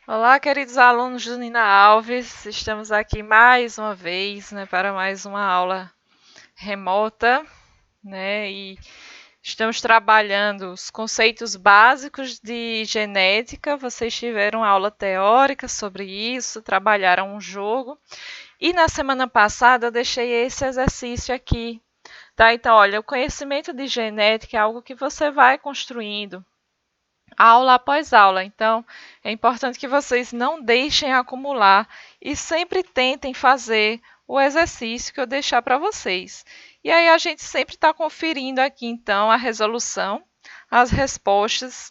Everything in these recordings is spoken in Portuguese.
Olá, queridos alunos do Nina Alves. Estamos aqui mais uma vez, para mais uma aula remota, e estamos trabalhando os conceitos básicos de genética. Vocês tiveram aula teórica sobre isso, trabalharam um jogo. E na semana passada eu deixei esse exercício aqui, tá? Então, olha, o conhecimento de genética é algo que você vai construindo aula após aula. Então, é importante que vocês não deixem acumular e sempre tentem fazer o exercício que eu deixar para vocês. E aí a gente sempre está conferindo aqui, então, a resolução, as respostas,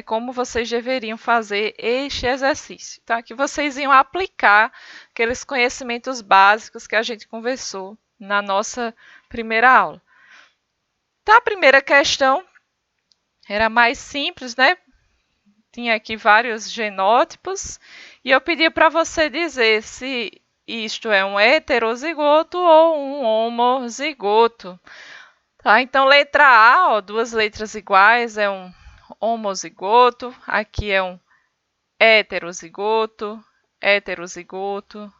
como vocês deveriam fazer este exercício. Então, aqui vocês iam aplicar aqueles conhecimentos básicos que a gente conversou na nossa primeira aula. Tá, a primeira questão era mais simples, Tinha aqui vários genótipos e eu pedi para você dizer se isto é um heterozigoto ou um homozigoto. Tá? Então, letra A, ó, duas letras iguais, é um homozigoto. Aqui é um heterozigoto, heterozigoto,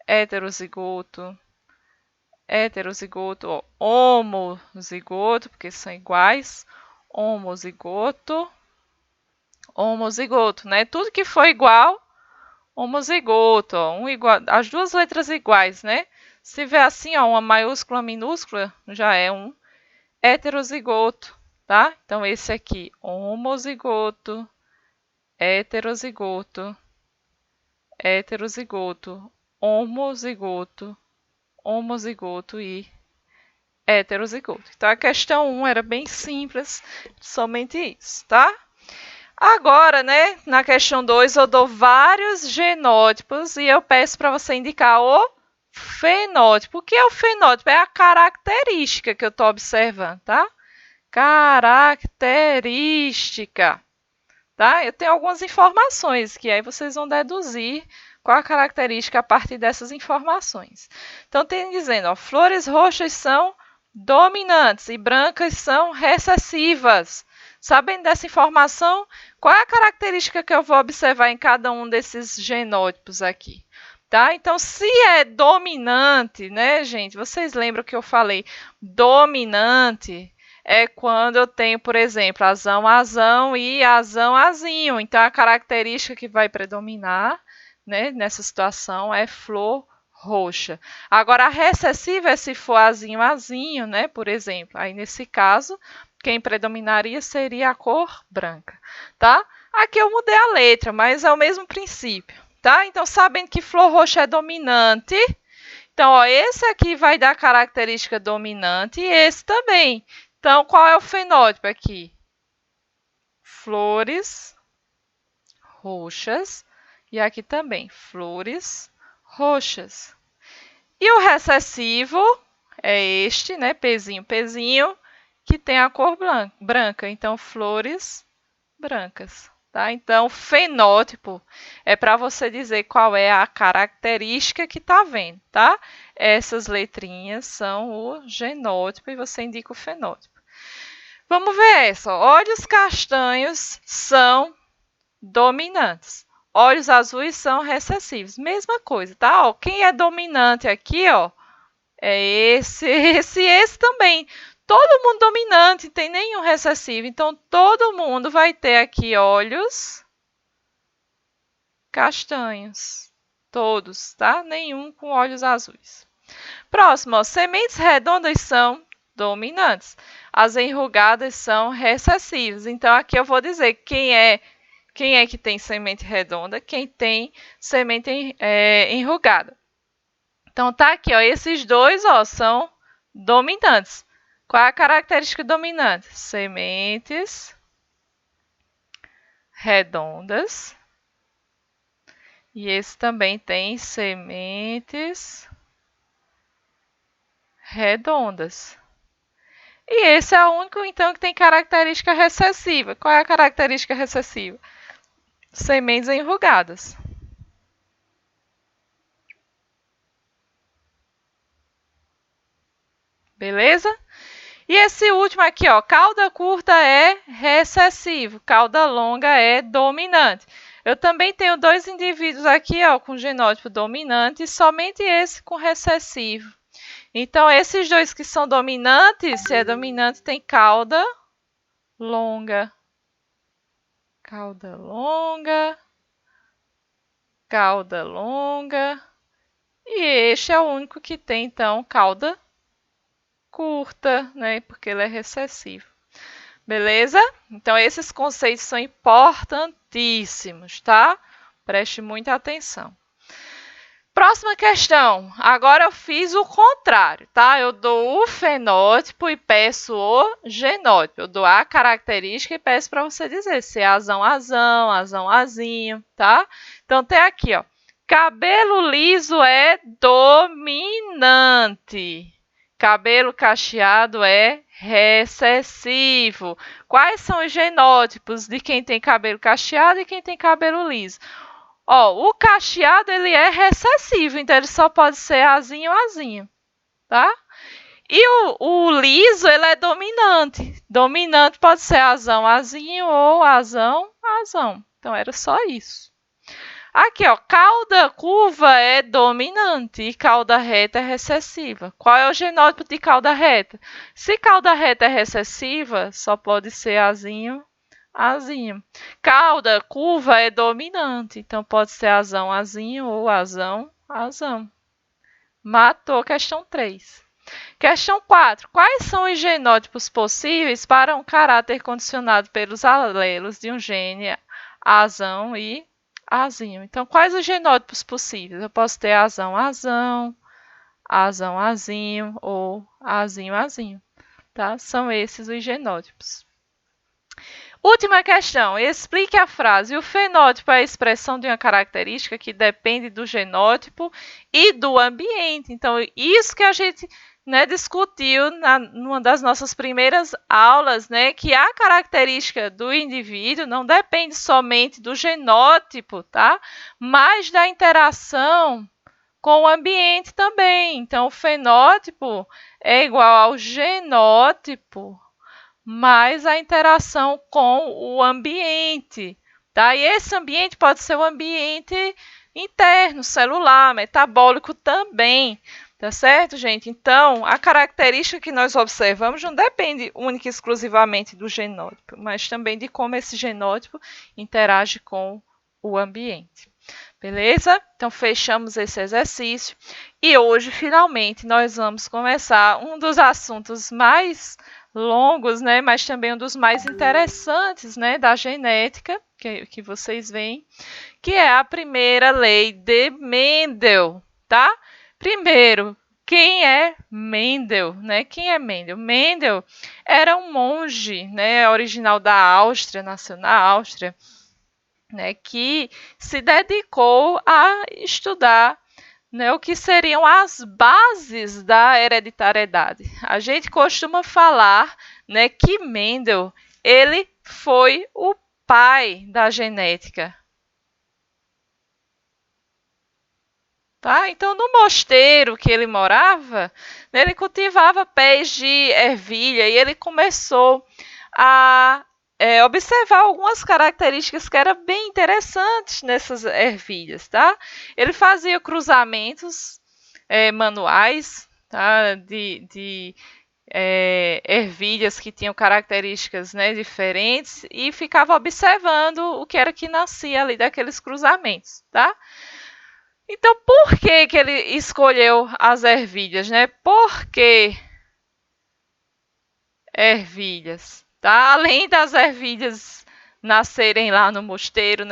heterozigoto, heterozigoto, ó, homozigoto, porque são iguais, homozigoto, homozigoto, né? Tudo que for igual, homozigoto, ó, as duas letras iguais, né? Se tiver assim, ó, uma maiúscula, uma minúscula, já é um heterozigoto, tá? Então, esse aqui, homozigoto, heterozigoto, heterozigoto, homozigoto, homozigoto e heterozigoto. Então, a questão 1 era bem simples, somente isso, tá? Agora, na questão 2, eu dou vários genótipos e eu peço para você indicar o fenótipo. O que é o fenótipo? É a característica que eu estou observando, tá? Característica, tá? Eu tenho algumas informações que aí vocês vão deduzir qual a característica a partir dessas informações. Então, tem dizendo, ó, flores roxas são dominantes e brancas são recessivas. Sabendo dessa informação, qual é a característica que eu vou observar em cada um desses genótipos aqui? Tá? Então, se é dominante, gente? Vocês lembram que eu falei? Dominante é quando eu tenho, por exemplo, azão, azão e azão, azinho. Então, a característica que vai predominar, nessa situação é flor roxa. Agora, a recessiva é se for azinho, azinho, por exemplo. Aí, nesse caso, quem predominaria seria a cor branca, tá? Aqui eu mudei a letra, mas é o mesmo princípio, tá? Então, sabendo que flor roxa é dominante, então, ó, esse aqui vai dar característica dominante e esse também. Então, qual é o fenótipo aqui? Flores roxas e aqui também, flores roxas. E o recessivo é este, pezinho, pezinho, que tem a cor branca. Então, flores brancas, tá? Então, fenótipo é para você dizer qual é a característica que está vendo, tá? Essas letrinhas são o genótipo e você indica o fenótipo. Vamos ver essa. Olhos castanhos são dominantes. Olhos azuis são recessivos. Mesma coisa, tá? Ó, quem é dominante aqui, ó, é esse também. Todo mundo dominante, não tem nenhum recessivo. Então, todo mundo vai ter aqui olhos castanhos. Todos, tá? Nenhum com olhos azuis. Próximo, ó, sementes redondas são dominantes. As enrugadas são recessivas. Então, aqui eu vou dizer quem é que tem semente redonda, quem tem semente enrugada. Então, tá aqui, ó, esses dois, ó, são dominantes. Qual é a característica dominante? Sementes redondas. E esse também tem sementes redondas. E esse é o único, então, que tem característica recessiva. Qual é a característica recessiva? Sementes enrugadas. Beleza? E esse último aqui, ó, cauda curta é recessivo, cauda longa é dominante. Eu também tenho dois indivíduos aqui, ó, com genótipo dominante e somente esse com recessivo. Então, esses dois que são dominantes, se é dominante, tem cauda longa. Cauda longa. Cauda longa. E este é o único que tem, então, cauda curta, né? Porque ele é recessivo. Beleza? Então, esses conceitos são importantíssimos, tá? Preste muita atenção. Próxima questão. Agora eu fiz o contrário, tá? Eu dou o fenótipo e peço o genótipo. Eu dou a característica e peço para você dizer se é azão, azão, azão, azinho, tá? Então tem aqui, ó. Cabelo liso é dominante. Cabelo cacheado é recessivo. Quais são os genótipos de quem tem cabelo cacheado e quem tem cabelo liso? Ó, o cacheado ele é recessivo, então ele só pode ser azinho ou azinho, tá? E o liso ele é dominante. Dominante pode ser azão, azinho ou azão, azão. Então era só isso. Aqui, ó, cauda curva é dominante e cauda reta é recessiva. Qual é o genótipo de cauda reta? Se cauda reta é recessiva, só pode ser azinho, azinho. Cauda curva é dominante, então pode ser azão, azinho ou azão, azão. Matou questão 3. Questão 4. Quais são os genótipos possíveis para um caráter condicionado pelos alelos de um gene azão e azinho? Então, quais os genótipos possíveis? Eu posso ter azão, azão, azão, azinho ou azinho, azinho. Tá? São esses os genótipos. Última questão. Explique a frase. O fenótipo é a expressão de uma característica que depende do genótipo e do ambiente. Então, isso que a gente discutiu numa das nossas primeiras aulas, que a característica do indivíduo não depende somente do genótipo, tá? Mas da interação com o ambiente também. Então, o fenótipo é igual ao genótipo mais a interação com o ambiente, tá? E esse ambiente pode ser o ambiente interno, celular, metabólico também, tá certo, gente? Então, a característica que nós observamos não depende única e exclusivamente do genótipo, mas também de como esse genótipo interage com o ambiente. Beleza? Então, fechamos esse exercício e hoje, finalmente, nós vamos começar um dos assuntos mais longos, mas também um dos mais interessantes, da genética, que vocês veem, que é a primeira lei de Mendel, tá? Primeiro, quem é Mendel, Quem é Mendel? Mendel era um monge, original da Áustria, nasceu na Áustria, que se dedicou a estudar o que seriam as bases da hereditariedade. A gente costuma falar que Mendel ele foi o pai da genética. Tá? Então, no mosteiro que ele morava, ele cultivava pés de ervilha e ele começou a observar algumas características que eram bem interessantes nessas ervilhas, tá? Ele fazia cruzamentos manuais, tá? de ervilhas que tinham características diferentes e ficava observando o que era que nascia ali daqueles cruzamentos, tá? Então, por que que ele escolheu as ervilhas, Por que ervilhas? Tá? Além das ervilhas nascerem lá no mosteiro,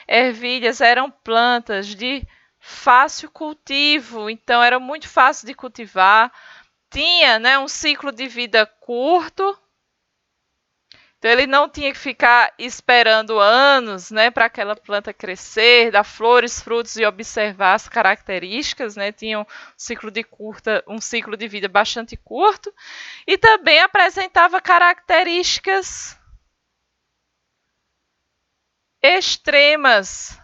ervilhas eram plantas de fácil cultivo, então era muito fácil de cultivar, tinha um ciclo de vida curto, então ele não tinha que ficar esperando anos para aquela planta crescer, dar flores, frutos e observar as características, tinha um ciclo de vida bastante curto e também apresentava características extremas,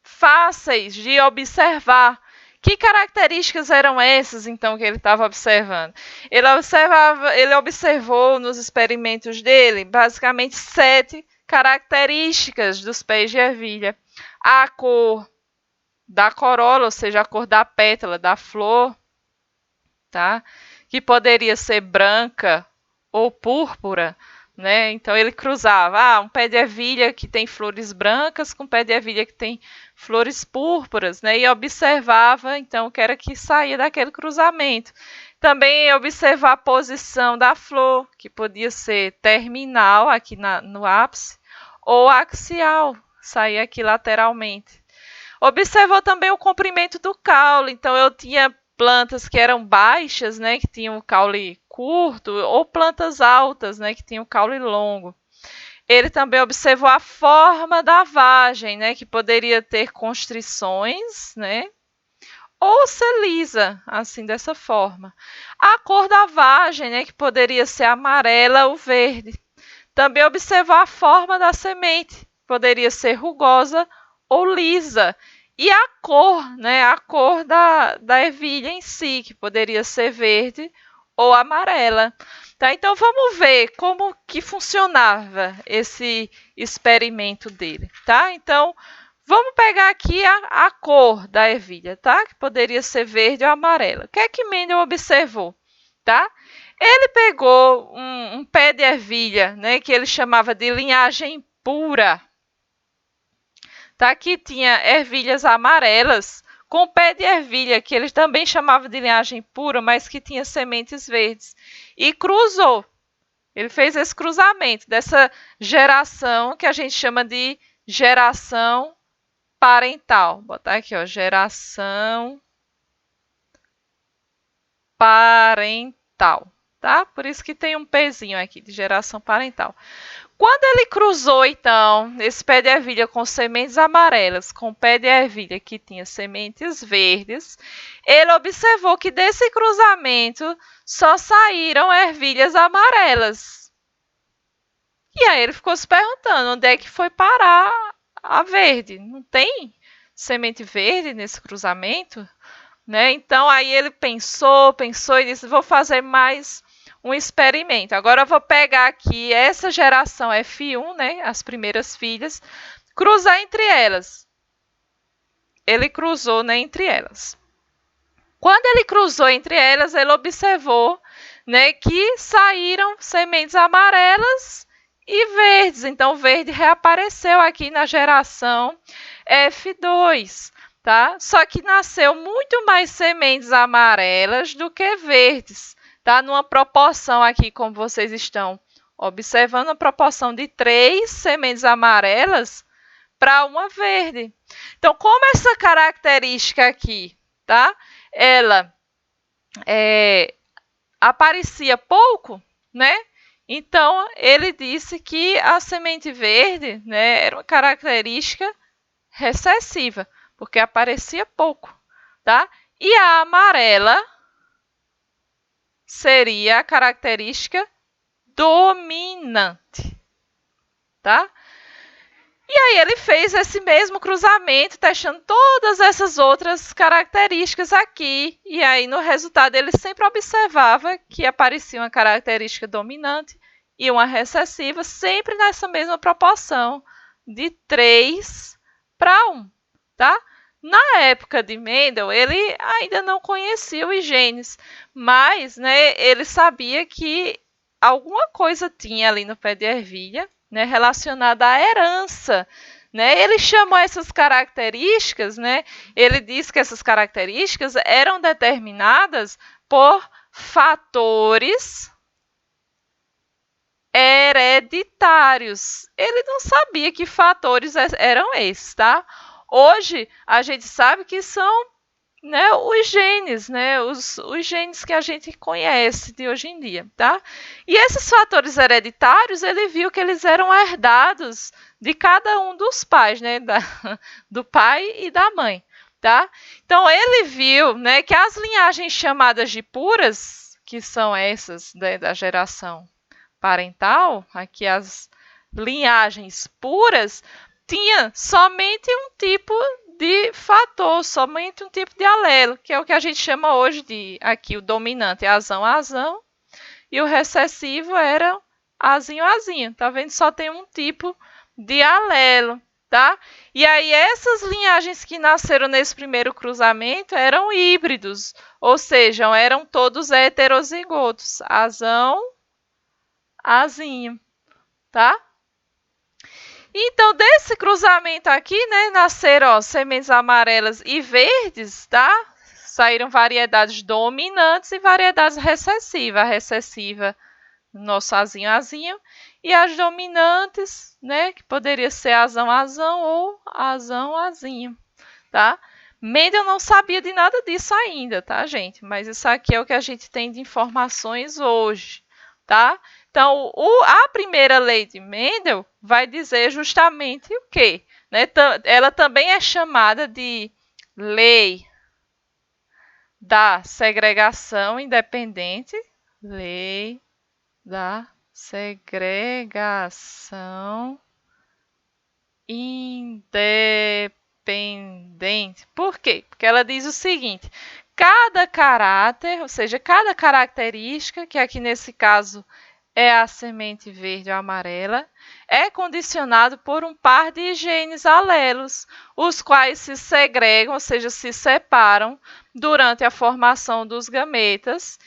fáceis de observar, Que características eram essas, então, que ele estava observando? Ele observou nos experimentos dele, basicamente, 7 características dos pés de ervilha. A cor da corola, ou seja, a cor da pétala, da flor, tá? Que poderia ser branca ou púrpura, né? Então ele cruzava um pé de ervilha que tem flores brancas com um pé de ervilha que tem flores púrpuras, né? E observava então o que era que saía daquele cruzamento. Também observar a posição da flor, que podia ser terminal aqui no ápice ou axial, sair aqui lateralmente. Observou também o comprimento do caule, então eu tinha plantas que eram baixas, né, que tinham o caule curto, ou plantas altas, né, que tinham o caule longo. Ele também observou a forma da vagem, né, que poderia ter constrições, né, ou ser lisa, assim, dessa forma. A cor da vagem, né, que poderia ser amarela ou verde. Também observou a forma da semente, poderia ser rugosa ou lisa. E a cor, né, a cor da ervilha em si, que poderia ser verde ou amarela. Tá? Então, vamos ver como que funcionava esse experimento dele. Tá? Então, vamos pegar aqui a cor da ervilha, tá? Que poderia ser verde ou amarela. O que é que Mendel observou? Tá? Ele pegou um pé de ervilha, né, que ele chamava de linhagem pura. Tá? Que tinha ervilhas amarelas, com pé de ervilha, que ele também chamava de linhagem pura, mas que tinha sementes verdes. E cruzou. Ele fez esse cruzamento dessa geração que a gente chama de geração parental. Vou botar aqui, ó, geração parental. Tá? Por isso que tem um pezinho aqui de geração parental. Quando ele cruzou, então, esse pé de ervilha com sementes amarelas, com o pé de ervilha que tinha sementes verdes, ele observou que desse cruzamento só saíram ervilhas amarelas. E aí ele ficou se perguntando, onde é que foi parar a verde? Não tem semente verde nesse cruzamento? Né? Então, aí ele pensou e disse, vou fazer mais um experimento. Agora eu vou pegar aqui essa geração F1, né, as primeiras filhas, cruzar entre elas. Ele cruzou, né, entre elas. Quando ele cruzou entre elas, ele observou, né, que saíram sementes amarelas e verdes. Então, o verde reapareceu aqui na geração F2. Tá? Só que nasceu muito mais sementes amarelas do que verdes. Tá? Numa proporção aqui, como vocês estão observando, a proporção de 3 sementes amarelas para uma verde. Então, como essa característica aqui, tá? Ela aparecia pouco, né? Então, ele disse que a semente verde, né, era uma característica recessiva, porque aparecia pouco, tá? E a amarela seria a característica dominante, tá? E aí ele fez esse mesmo cruzamento, testando todas essas outras características aqui. E aí no resultado ele sempre observava que aparecia uma característica dominante e uma recessiva, sempre nessa mesma proporção de 3 para 1, tá? Na época de Mendel, ele ainda não conhecia os genes, mas, né, ele sabia que alguma coisa tinha ali no pé de ervilha, né, relacionada à herança. Né? Ele chamou essas características, né, ele disse que essas características eram determinadas por fatores hereditários. Ele não sabia que fatores eram esses, tá? Hoje, a gente sabe que são, né, os genes, né, os genes que a gente conhece de hoje em dia, tá? E esses fatores hereditários, ele viu que eles eram herdados de cada um dos pais, né, do pai e da mãe, tá? Então, ele viu, né, que as linhagens chamadas de puras, que são essas, né, da geração parental, aqui as linhagens puras, tinha somente um tipo de fator, somente um tipo de alelo, que é o que a gente chama hoje de, aqui o dominante é azão, azão, e o recessivo era azinho, azinho. Tá vendo? Só tem um tipo de alelo, tá? E aí essas linhagens que nasceram nesse primeiro cruzamento eram híbridos, ou seja, eram todos heterozigotos, azão, azinho, tá? Então, desse cruzamento aqui, né, nasceram ó, sementes amarelas e verdes, tá? Saíram variedades dominantes e variedades recessivas. A recessiva, nosso azinho, azinho, e as dominantes, né, que poderia ser azão, azão ou azão, azinho, tá? Mendel não sabia de nada disso ainda, tá, gente? Mas isso aqui é o que a gente tem de informações hoje, tá? Então, a primeira lei de Mendel vai dizer justamente o quê? Né? Ela também é chamada de lei da segregação independente, lei da segregação independente. Por quê? Porque ela diz o seguinte: cada caráter, ou seja, cada característica, que aqui nesse caso é a semente verde ou amarela, é condicionado por um par de genes alelos, os quais se segregam, ou seja, se separam durante a formação dos gametas,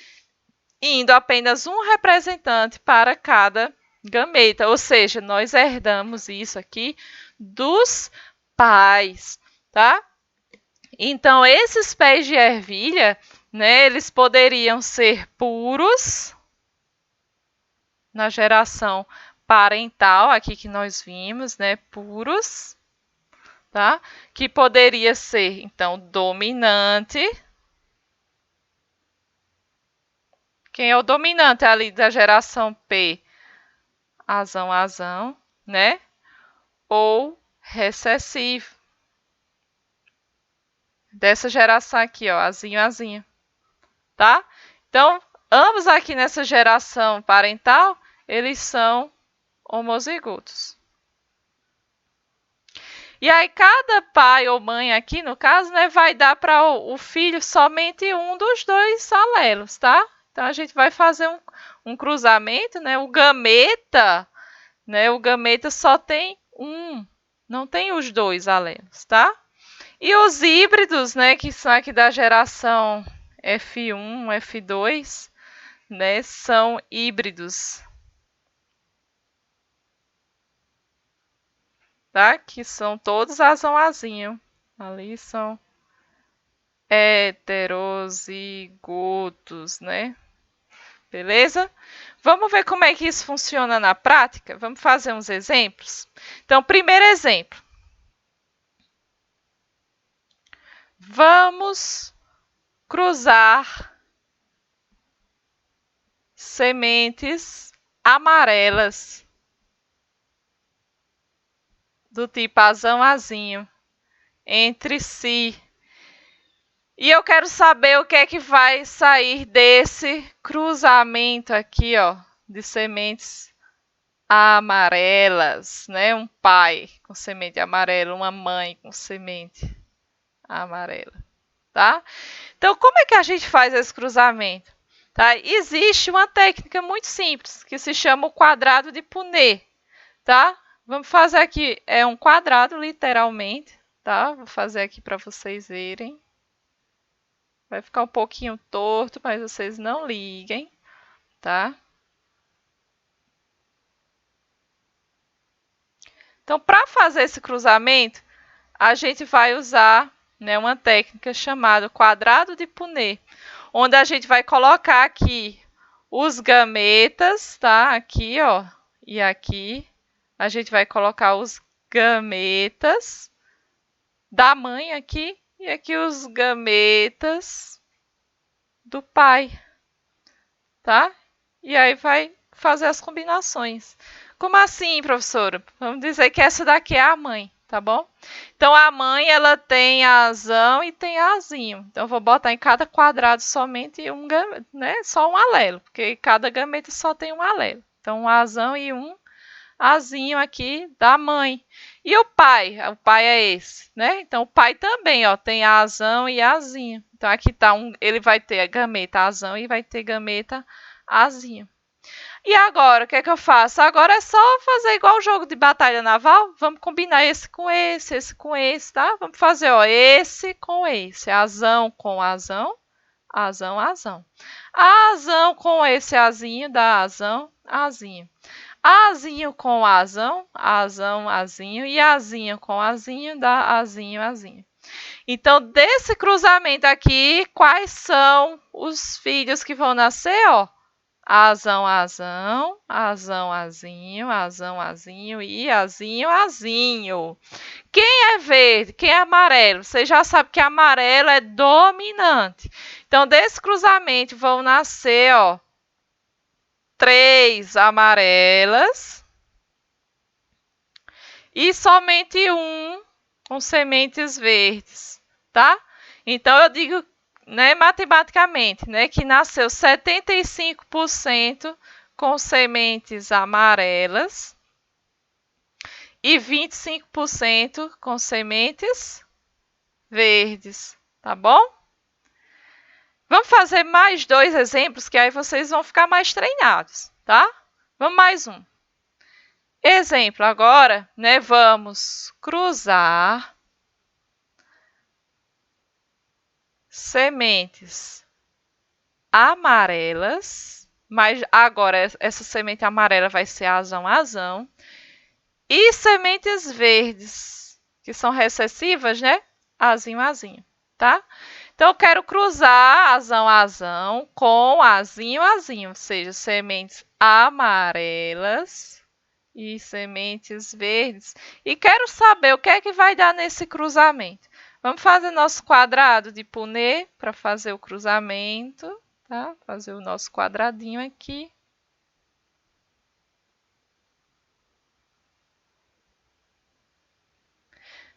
indo apenas um representante para cada gameta, ou seja, nós herdamos isso aqui dos pais, tá? Então, esses pés de ervilha, né, eles poderiam ser puros na geração parental, aqui que nós vimos, né, puros, tá? Que poderia ser, então, dominante. Quem é o dominante ali da geração P? Azão, azão, né? Ou recessivo. Dessa geração aqui, ó, azinho, azinho, tá? Então, ambos aqui nessa geração parental, eles são homozigotos. E aí, cada pai ou mãe aqui, no caso, né, vai dar para o filho somente um dos dois alelos, tá? Então, a gente vai fazer um cruzamento, né? O gameta só tem um, não tem os dois alelos, tá? E os híbridos, né, que são aqui da geração F1, F2, né, são híbridos, tá? Que são todos azão, azinho. Ali são heterozigotos, né? Beleza? Vamos ver como é que isso funciona na prática? Vamos fazer uns exemplos? Então, primeiro exemplo. Vamos cruzar sementes amarelas do tipo azão, azinho entre si. E eu quero saber o que é que vai sair desse cruzamento aqui, ó, de sementes amarelas, né? Um pai com semente amarela, uma mãe com semente amarela, tá? Então, como é que a gente faz esse cruzamento? Tá? Existe uma técnica muito simples que se chama o quadrado de Punnett, tá? Vamos fazer aqui, é um quadrado literalmente, tá? Vou fazer aqui para vocês verem. Vai ficar um pouquinho torto, mas vocês não liguem, tá? Então, para fazer esse cruzamento, a gente vai usar, né, uma técnica chamada quadrado de Punnett, onde a gente vai colocar aqui os gametas, tá? Aqui, ó, e aqui. A gente vai colocar os gametas da mãe aqui e aqui os gametas do pai, tá? E aí vai fazer as combinações. Como assim, professora? Vamos dizer que essa daqui é a mãe, tá bom? Então, a mãe, ela tem azão e tem azinho. Então, eu vou botar em cada quadrado somente um, né? Só um alelo, porque cada gameta só tem um alelo. Então, um azão e um azinho aqui da mãe. E o pai é esse, né? Então, o pai também, ó, tem azão e azinho. Então, aqui tá ele vai ter a gameta azão e vai ter gameta azinho. E agora, o que é que eu faço? Agora é só fazer igual o jogo de batalha naval. Vamos combinar esse com esse com esse, tá? Vamos fazer, ó, esse com esse. Azão com azão, azão, azão. Azão com esse azinho dá azão, azinho. Azinho com azão, azão, azinho. E azinho com azinho dá azinho, azinho. Então, desse cruzamento aqui, quais são os filhos que vão nascer, ó? Azão, azão, azão, azinho, azão, azinho e azinho, azinho. Quem é verde? Quem é amarelo? Você já sabe que amarelo é dominante. Então, desse cruzamento vão nascer, ó, 3 amarelas e somente um com sementes verdes, tá? Então, eu digo, né, matematicamente, né, que nasceu 75% com sementes amarelas e 25% com sementes verdes, tá bom? Vamos fazer mais 2 exemplos, que aí vocês vão ficar mais treinados, tá? Vamos mais um. Exemplo agora, né, vamos cruzar sementes amarelas, mas agora essa semente amarela vai ser azão, azão, e sementes verdes, que são recessivas, né? Azinho, azinho, tá? Então, eu quero cruzar azão, azão com azinho, azinho, ou seja, sementes amarelas e sementes verdes. E quero saber o que é que vai dar nesse cruzamento. Vamos fazer nosso quadrado de Punnett para fazer o cruzamento, tá? Fazer o nosso quadradinho aqui.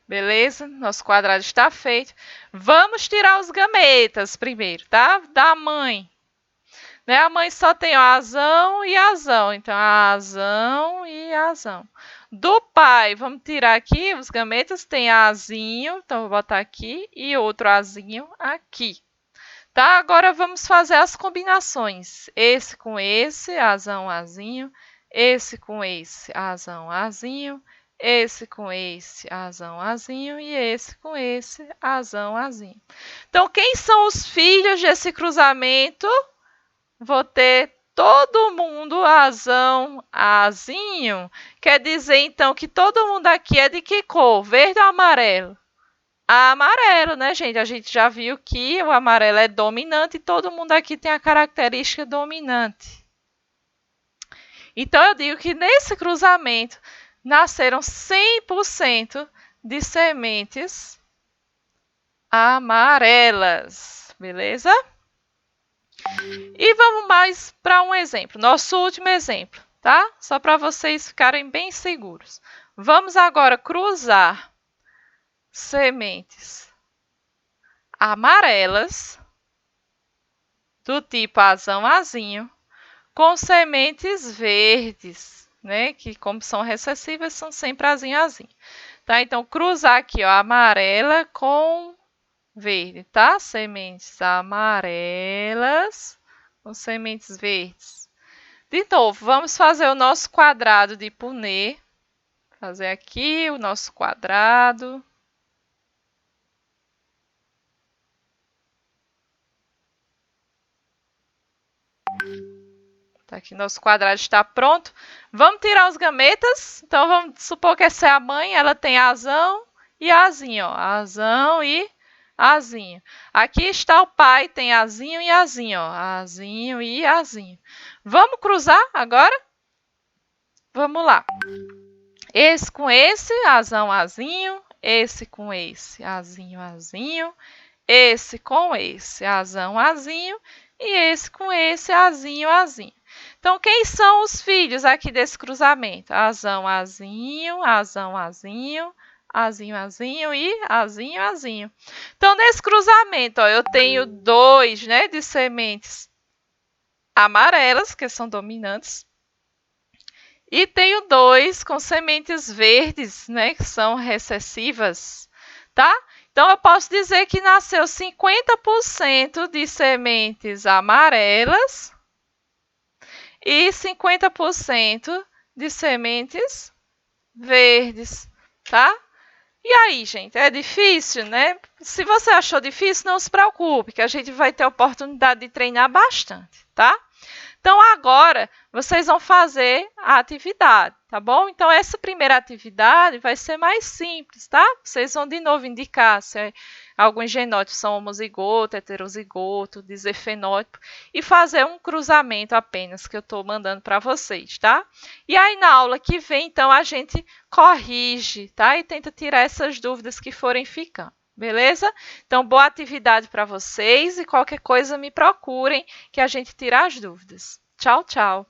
Beleza? Nosso quadrado está feito. Vamos tirar os gametas primeiro, tá? Da mãe. Né? A mãe só tem azão e azão. Então, azão e azão. Do pai, vamos tirar aqui os gametas. Tem azinho, então vou botar aqui. E outro azinho aqui. Tá? Agora vamos fazer as combinações. Esse com esse, azão, azinho. Esse com esse, azão, azinho. Esse com esse, azão, azinho. E esse com esse, azão, azinho. Então, quem são os filhos desse cruzamento? Vou ter todo mundo azão, azinho. Quer dizer, então, que todo mundo aqui é de que cor? Verde ou amarelo? Amarelo, né, gente? A gente já viu que o amarelo é dominante e todo mundo aqui tem a característica dominante. Então, eu digo que nesse cruzamento nasceram 100% de sementes amarelas, beleza? E vamos mais para um exemplo, nosso último exemplo, tá? Só para vocês ficarem bem seguros. Vamos agora cruzar sementes amarelas do tipo azão, azinho, com sementes verdes, né? Que como são recessivas, são sempre azinho, azinho. Tá? Então, cruzar aqui, ó, amarela com verde, tá? Sementes amarelas com sementes verdes. De novo, vamos fazer o nosso quadrado de Punnett. Fazer aqui o nosso quadrado. Tá aqui, nosso quadrado está pronto. Vamos tirar os gametas. Então, vamos supor que essa é a mãe. Ela tem azão e azinho, ó. Azão e azinho. Aqui está o pai, tem azinho e azinho, ó. Azinho e azinho. Vamos cruzar agora? Vamos lá. Esse com esse, azão, azinho. Esse com esse, azinho, azinho. Esse com esse, azão, azinho. E esse com esse, azinho, azinho. Então, quem são os filhos aqui desse cruzamento? Azão, azinho, azão, azinho, azinho, azinho e azinho, azinho. Então, nesse cruzamento, ó, eu tenho 2, né, de sementes amarelas, que são dominantes, E tenho 2 com sementes verdes, né, que são recessivas, tá? Então, eu posso dizer que nasceu 50% de sementes amarelas e 50% de sementes verdes, tá? E aí, gente, é difícil, né? Se você achou difícil, não se preocupe, que a gente vai ter a oportunidade de treinar bastante, tá? Então, agora, vocês vão fazer a atividade, tá bom? Então, essa primeira atividade vai ser mais simples, tá? Vocês vão de novo indicar se alguns genótipos são homozigoto, heterozigoto, dizer fenótipo e fazer um cruzamento apenas que eu estou mandando para vocês, tá? E aí, na aula que vem, então, a gente corrige, tá? E tenta tirar essas dúvidas que forem ficando. Beleza? Então, boa atividade para vocês e qualquer coisa me procurem que a gente tira as dúvidas. Tchau, tchau!